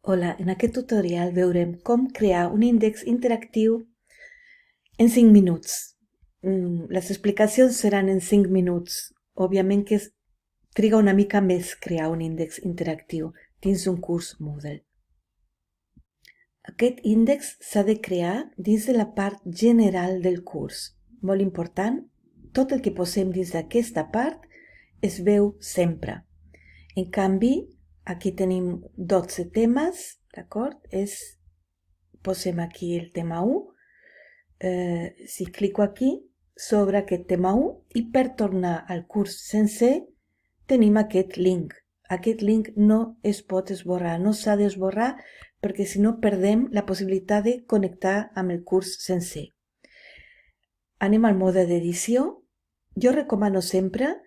Hola, en aquest tutorial veurem com crear un índex interactiu en 5 minuts. Les explicacions seran en 5 minuts. Òbviament que triga una mica més crear un índex interactiu dins un curs Moodle. Aquest índex s'ha de crear dins de la part general del curs. Molt important, tot el que posem dins d'aquesta part es veu sempre. En canvi, aquí tenim 12 temes, d'acord? Posem aquí el tema 1. Si clico aquí, s'obre aquest tema 1 i per tornar al curs sencer tenim aquest link. Aquest link no es pot esborrar, no s'ha d'esborrar perquè si no perdem la possibilitat de connectar amb el curs sencer. Anem al mode d'edició. Jo recomano sempre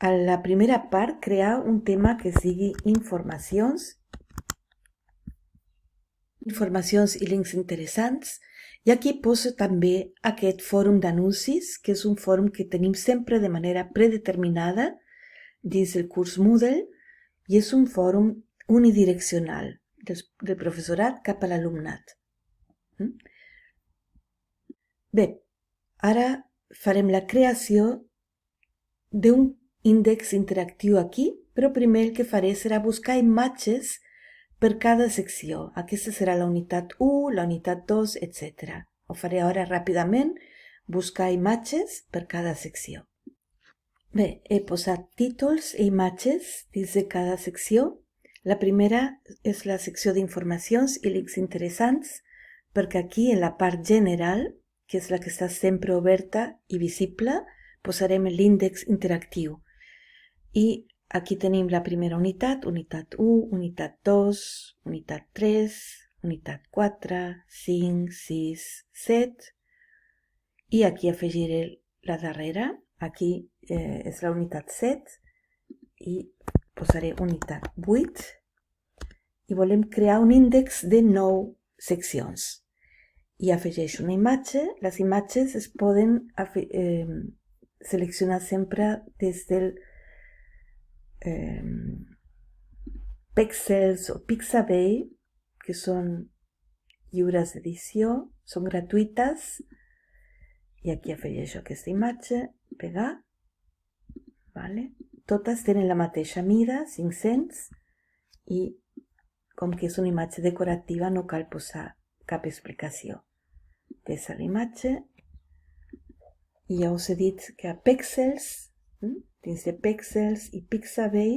a la primera part crear un tema que sigui informacions i links interessants, i aquí poso també aquest fòrum d'anuncis, que és un fòrum que tenim sempre de manera predeterminada dins el curs Moodle, i és un fòrum unidireccional del professorat cap a l'alumnat. Bé, ara farem la creació d'un índex interactiu aquí, però primer el que faré serà buscar imatges per cada secció. Aquesta serà la unitat 1, la unitat 2, etc. Ho faré ara ràpidament, buscar imatges per cada secció. Bé, he posat títols i imatges dins de cada secció. La primera és la secció d'informacions i links interessants, perquè aquí en la part general, que és la que està sempre oberta i visible, posarem l'índex interactiu. I aquí tenim la primera unitat, unitat 1, unitat 2, unitat 3, unitat 4, 5, 6, 7. I aquí afegiré la darrera. Aquí és la unitat 7 i posaré unitat 8. I volem crear un índex de 9 seccions. I afegeixo una imatge. Les imatges es poden seleccionar sempre des del Pexels o Pixabay, que són lliures d'edició, són gratuïtes. I aquí afegeixo aquesta imatge, pegar, vale? Totes tenen la mateixa mida, 500, i com que és una imatge decorativa no cal posar cap explicació. Pesa l'imatge, i ja us he dit que a Pexels, dins de Pexels i Pixabay,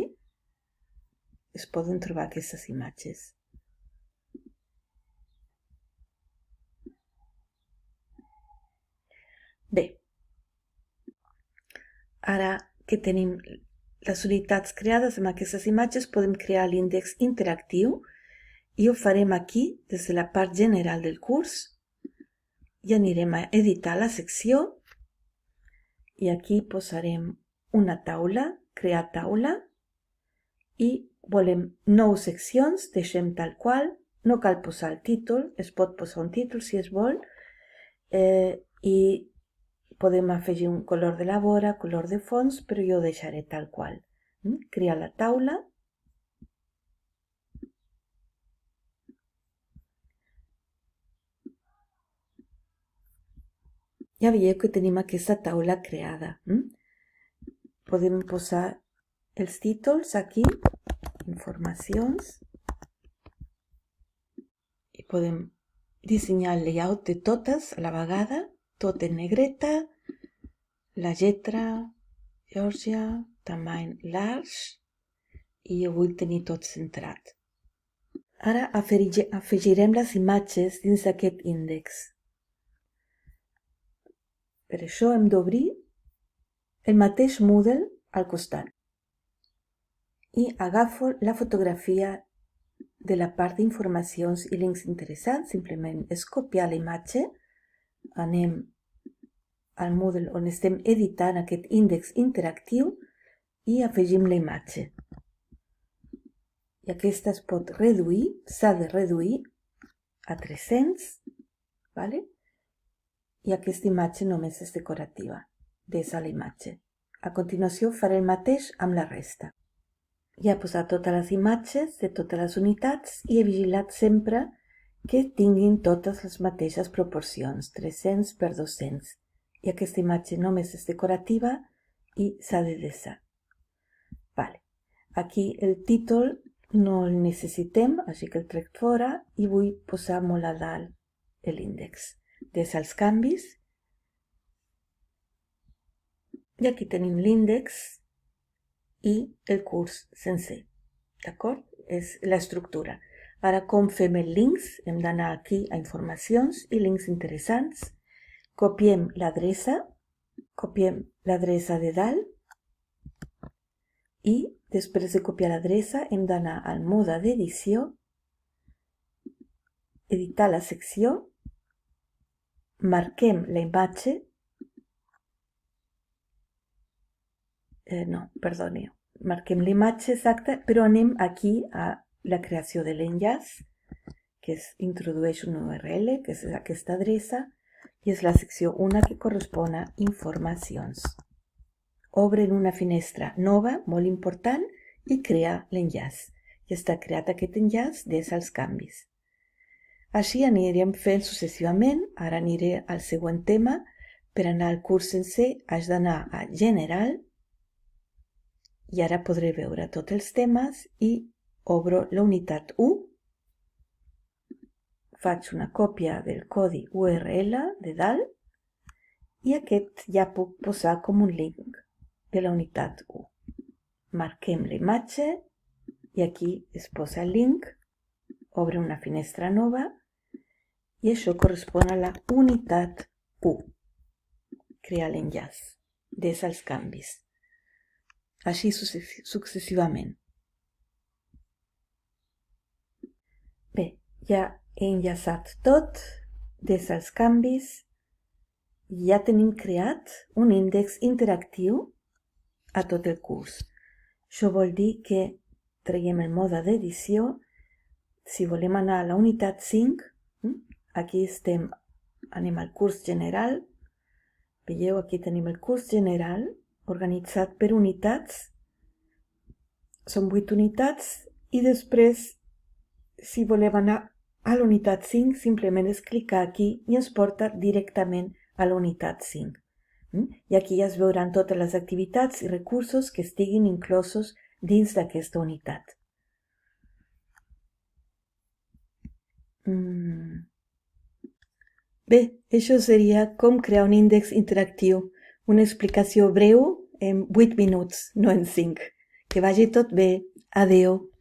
es poden trobar aquestes imatges. Bé, ara que tenim les unitats creades amb aquestes imatges, podem crear l'índex interactiu i ho farem aquí, des de la part general del curs. I anirem a editar la secció i aquí posarem una taula, crear taula, i volem 9 seccions, deixem tal qual, no cal posar el títol, es pot posar un títol si es vol, i podem afegir un color de la vora, color de fons, però jo ho deixaré tal qual. Crear la taula. Ja veieu que tenim aquesta taula creada. Podem posar els títols aquí, informacions, i podem dissenyar el layout de totes a la vegada, tot en negreta, la lletra Georgia, tamany large, i jo vull tenir tot centrat. Ara afegirem les imatges dins d'aquest índex. Per això hem d'obrir el mateix Moodle al costat. I agafo la fotografia de la part d'informacions i links interessants, simplement és copiar la imatge, anem al Moodle on estem editant aquest índex interactiu i afegim la imatge. I aquesta es pot reduir, s'ha de reduir a 300, vale? I aquesta imatge només és decorativa, desa la imatge. A continuació faré el mateix amb la resta. Ja he posat totes les imatges de totes les unitats i he vigilat sempre que tinguin totes les mateixes proporcions, 300 per 200. I aquesta imatge només és decorativa i s'ha de desar. Vale. Aquí el títol no el necessitem, així que el trec fora i vull posar molt a dalt l'índex. Des als canvis. I aquí tenim l'índex i el curs sencer. D'acord? És l'estructura. Ara, com fem els links? Hem d'anar aquí a informacions i links interessants. Copiem l'adreça de dalt i després de copiar l'adreça hem d'anar al mode d'edició, editar la secció, marquem la imatge, marquem l'imatge exacta, però anem aquí a la creació de l'enllaç, que introdueix una URL, que és aquesta adreça, i és la secció 1 que correspon a informacions. Obren una finestra nova, molt important, i crea l'enllaç. Ja està creat aquest enllaç des als canvis. Així anirem fent successivament. Ara aniré al següent tema. Per anar al curs sencer haig d'anar a General i ara podré veure tots els temes i obro la unitat 1. Faig una còpia del codi URL de dalt i aquest ja puc posar com un link de la unitat 1. Marquem l'imatge i aquí es posa el link, obre una finestra nova i això correspon a la unitat 1. Crear l'enllaç des als canvis. Així successivament. Bé, ja he enllaçat tot des als canvis i ja tenim creat un índex interactiu a tot el curs. Això vol dir que traiem el mode d'edició. Si volem anar a la unitat 5, aquí anem al curs general. Veieu, aquí tenim el curs general organitzat per unitats. Són 8 unitats i després, si volem anar a la unitat 5, simplement és clicar aquí i ens porta directament a la unitat 5. I aquí ja es veuran totes les activitats i recursos que estiguin inclosos dins d'aquesta unitat. Bé, això seria com crear un índex interactiu. Una explicació breu en 8 minuts, no en 5. Que vagi tot bé. Adéu.